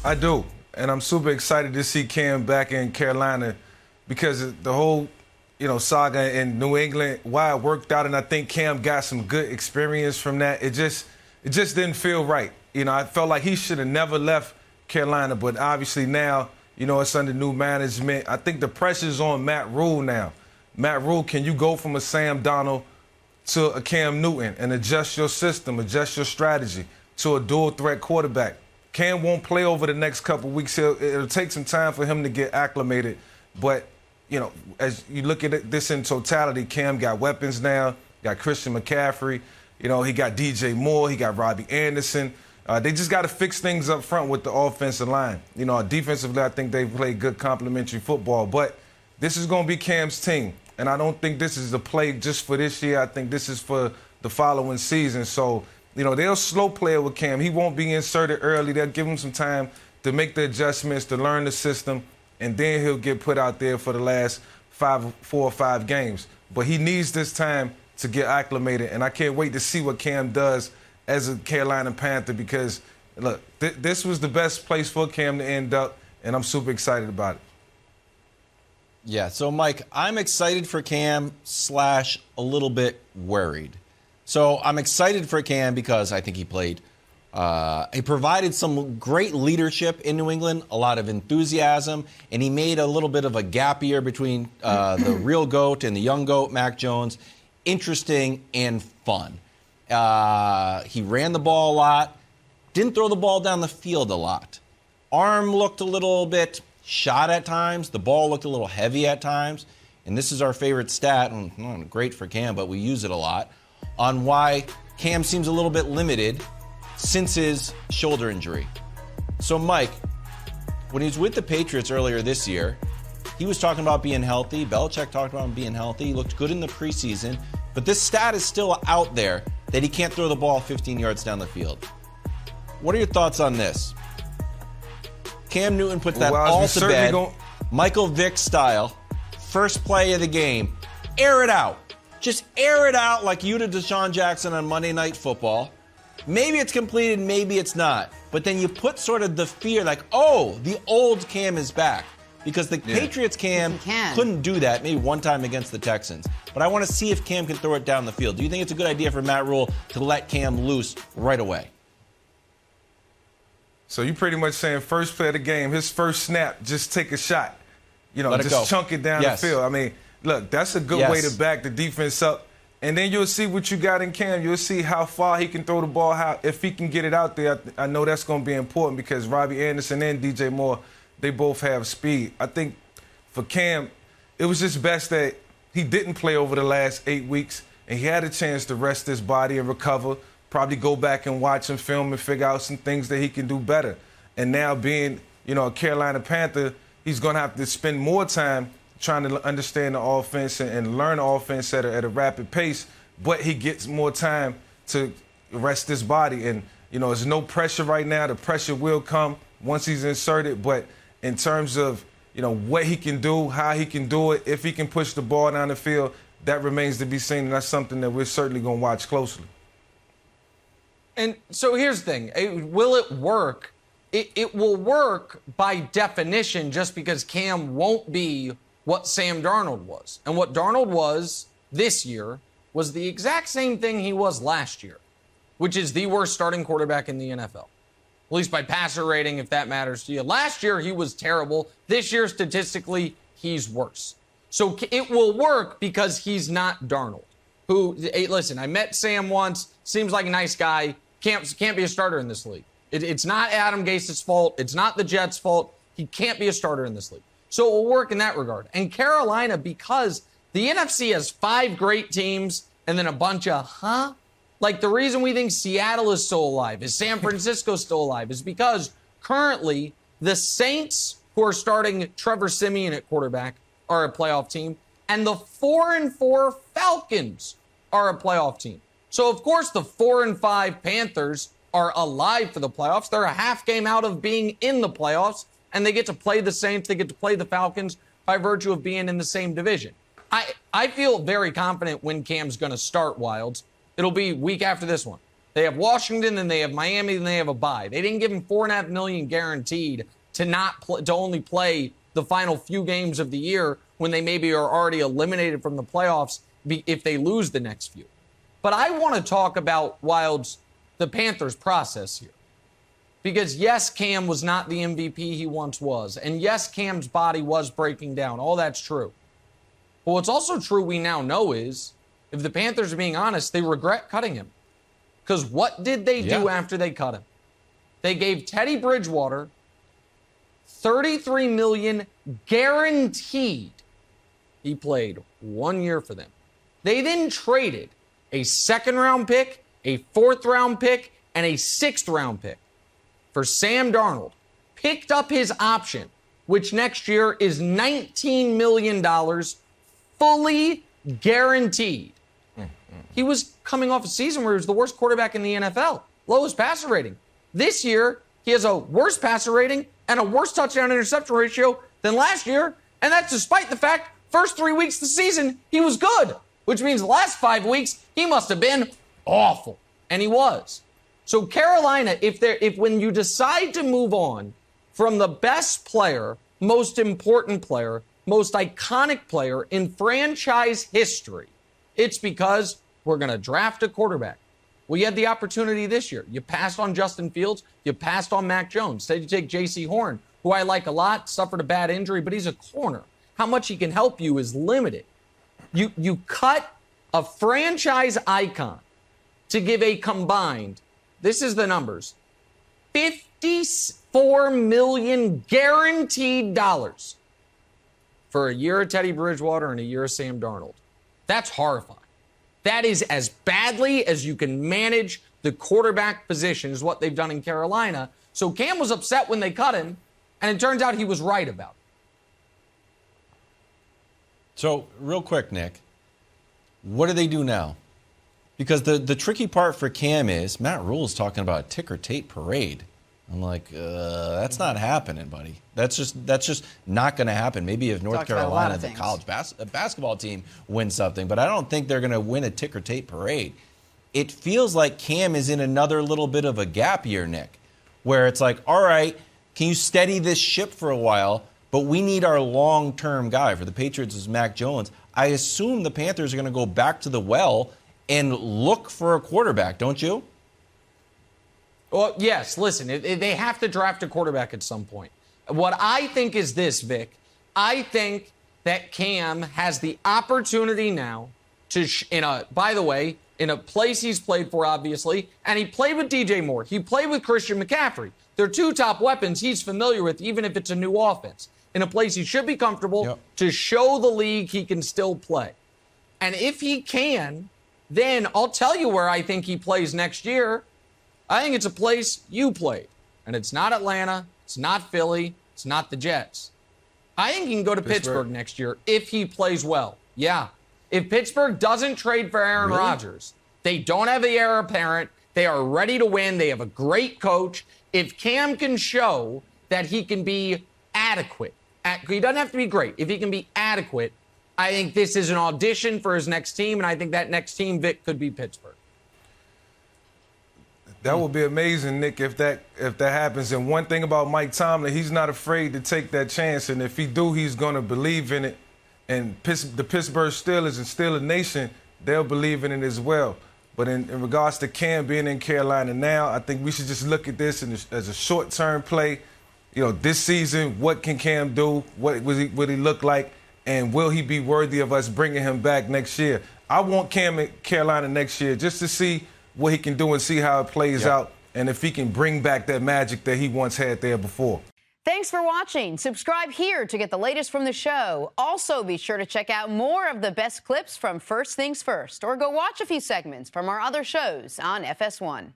I do, and I'm super excited to see Cam back in Carolina because the whole, saga in New England, why it worked out, and I think Cam got some good experience from that. It just didn't feel right. I felt like he should have never left Carolina, but obviously now, it's under new management. I think the pressure's on Matt Rhule now. Matt Rhule, can you go from a Sam Darnold to a Cam Newton and adjust your system, adjust your strategy to a dual threat quarterback? Cam won't play over the next couple of weeks. It'll take some time for him to get acclimated. But, as you look at this in totality, Cam got weapons now, got Christian McCaffrey. He got DJ Moore, he got Robbie Anderson. They just got to fix things up front with the offensive line. Defensively, I think they've played good complementary football. But this is going to be Cam's team. And I don't think this is a play just for this year. I think this is for the following season. So, they'll slow play with Cam. He won't be inserted early. They'll give him some time to make the adjustments, to learn the system, and then he'll get put out there for the last 4 or 5 games. But he needs this time to get acclimated, and I can't wait to see what Cam does as a Carolina Panther because, look, this was the best place for Cam to end up, and I'm super excited about it. Yeah, so, Mike, I'm excited for Cam / a little bit worried. So I'm excited for Cam because I think he provided some great leadership in New England, a lot of enthusiasm, and he made a little bit of a gap year between the real GOAT and the young GOAT, Mac Jones, interesting and fun. He ran the ball a lot, didn't throw the ball down the field a lot. Arm looked a little bit shot at times. The ball looked a little heavy at times. And this is our favorite stat, and great for Cam, but we use it a lot, on why Cam seems a little bit limited since his shoulder injury. So, Mike, when he was with the Patriots earlier this year, he was talking about being healthy. Belichick talked about him being healthy. He looked good in the preseason. But this stat is still out there that he can't throw the ball 15 yards down the field. What are your thoughts on this? Cam Newton puts that all to bed, Michael Vick style, first play of the game. Air it out. Just air it out like you did to Deshaun Jackson on Monday Night Football. Maybe it's completed, maybe it's not. But then you put sort of the fear like, oh, the old Cam is back. Because the Patriots Cam couldn't do that, maybe one time against the Texans. But I want to see if Cam can throw it down the field. Do you think it's a good idea for Matt Rhule to let Cam loose right away? So you pretty much saying first play of the game, his first snap, just take a shot. Just chunk it down the field. I mean, look, that's a good way to back the defense up. And then you'll see what you got in Cam. You'll see how far he can throw the ball, if he can get it out there. I know that's going to be important because Robbie Anderson and DJ Moore, they both have speed. I think for Cam, it was just best that he didn't play over the last 8 weeks, and he had a chance to rest his body and recover, probably go back and watch some film and figure out some things that he can do better. And now being, a Carolina Panther, he's going to have to spend more time trying to understand the offense and learn the offense at a rapid pace, but he gets more time to rest his body. And, there's no pressure right now. The pressure will come once he's inserted, but in terms of, what he can do, how he can do it, if he can push the ball down the field, that remains to be seen, and that's something that we're certainly going to watch closely. And so here's the thing. Will it work? It will work by definition just because Cam won't be what Sam Darnold was. And what Darnold was this year was the exact same thing he was last year, which is the worst starting quarterback in the NFL. At least by passer rating, if that matters to you. Last year, he was terrible. This year, statistically, he's worse. So it will work because he's not Darnold. Who, hey, listen, I met Sam once. Seems like a nice guy. Can't be a starter in this league. It's not Adam Gase's fault. It's not the Jets' fault. He can't be a starter in this league. So it will work in that regard. And Carolina, because the NFC has 5 great teams and then a bunch of, Like the reason we think Seattle is still alive, is San Francisco still alive, is because currently the Saints, who are starting Trevor Siemian at quarterback, are a playoff team, and the 4-4 Falcons are a playoff team. So, of course, the 4-5 Panthers are alive for the playoffs. They're a half game out of being in the playoffs, and they get to play the Saints, they get to play the Falcons by virtue of being in the same division. I feel very confident when Cam's going to start, Wilds. It'll be week after this one. They have Washington, then they have Miami, then they have a bye. They didn't give him $4.5 million guaranteed to only play the final few games of the year when they maybe are already eliminated from the playoffs if they lose the next few. But I want to talk about the Panthers process here. Because yes, Cam was not the MVP he once was. And yes, Cam's body was breaking down. All that's true. But what's also true we now know is, if the Panthers are being honest, they regret cutting him. Because what did they do after they cut him? They gave Teddy Bridgewater $33 million guaranteed. He played 1 year for them. They then traded a 2nd-round pick, a 4th-round pick, and a 6th-round pick for Sam Darnold, picked up his option, which next year is $19 million, fully guaranteed. He was coming off a season where he was the worst quarterback in the NFL, lowest passer rating. This year, he has a worse passer rating and a worse touchdown-interception ratio than last year, and that's despite the fact first 3 weeks of the season, he was good, which means the last 5 weeks, he must have been awful, and he was. So Carolina, if when you decide to move on from the best player, most important player, most iconic player in franchise history, it's because we're going to draft a quarterback. Well, you had the opportunity this year. You passed on Justin Fields. You passed on Mac Jones. Instead, you take J.C. Horn, who I like a lot, suffered a bad injury, but he's a corner. How much he can help you is limited. You cut a franchise icon to give a combined, this is the numbers, $54 million guaranteed dollars for a year of Teddy Bridgewater and a year of Sam Darnold. That's horrifying. That is as badly as you can manage the quarterback position is what they've done in Carolina. So Cam was upset when they cut him, and it turns out he was right about it. So, real quick, Nick, what do they do now? Because the tricky part for Cam is Matt Rhule is talking about a ticker tape parade. I'm like, that's not happening, buddy. That's just not going to happen. Maybe if North Carolina, the college basketball team, wins something, but I don't think they're going to win a ticker tape parade. It feels like Cam is in another little bit of a gap year, Nick, where it's like, all right, can you steady this ship for a while? But we need our long-term guy. For the Patriots is Mac Jones. I assume the Panthers are going to go back to the well and look for a quarterback, don't you? Well, yes. Listen, they have to draft a quarterback at some point. What I think is this, Vic. I think that Cam has the opportunity now to, by the way, in a place he's played for, obviously, and he played with DJ Moore. He played with Christian McCaffrey. They're two top weapons he's familiar with, even if it's a new offense. In a place he should be comfortable to show the league he can still play. And if he can, then I'll tell you where I think he plays next year. I think it's a place you played. And it's not Atlanta. It's not Philly. It's not the Jets. I think he can go to Pittsburgh next year if he plays well. Yeah. If Pittsburgh doesn't trade for Aaron Rodgers, they don't have the heir apparent. They are ready to win. They have a great coach. If Cam can show that he can be adequate, he doesn't have to be great. If he can be adequate, I think this is an audition for his next team, and I think that next team, Vic, could be Pittsburgh. That would be amazing, Nick, if that happens. And one thing about Mike Tomlin, he's not afraid to take that chance. And if he do, he's going to believe in it. And the Pittsburgh Steelers and Steeler Nation, they'll believe in it as well. But in regards to Cam being in Carolina now, I think we should just look at this as a short-term play. You know, this season, what can Cam do? What would he look like? And will he be worthy of us bringing him back next year? I want Cam in Carolina next year just to see what he can do and see how it plays out and if he can bring back that magic that he once had there before. Thanks for watching. Subscribe here to get the latest from the show. Also, be sure to check out more of the best clips from First Things First, or go watch a few segments from our other shows on FS1.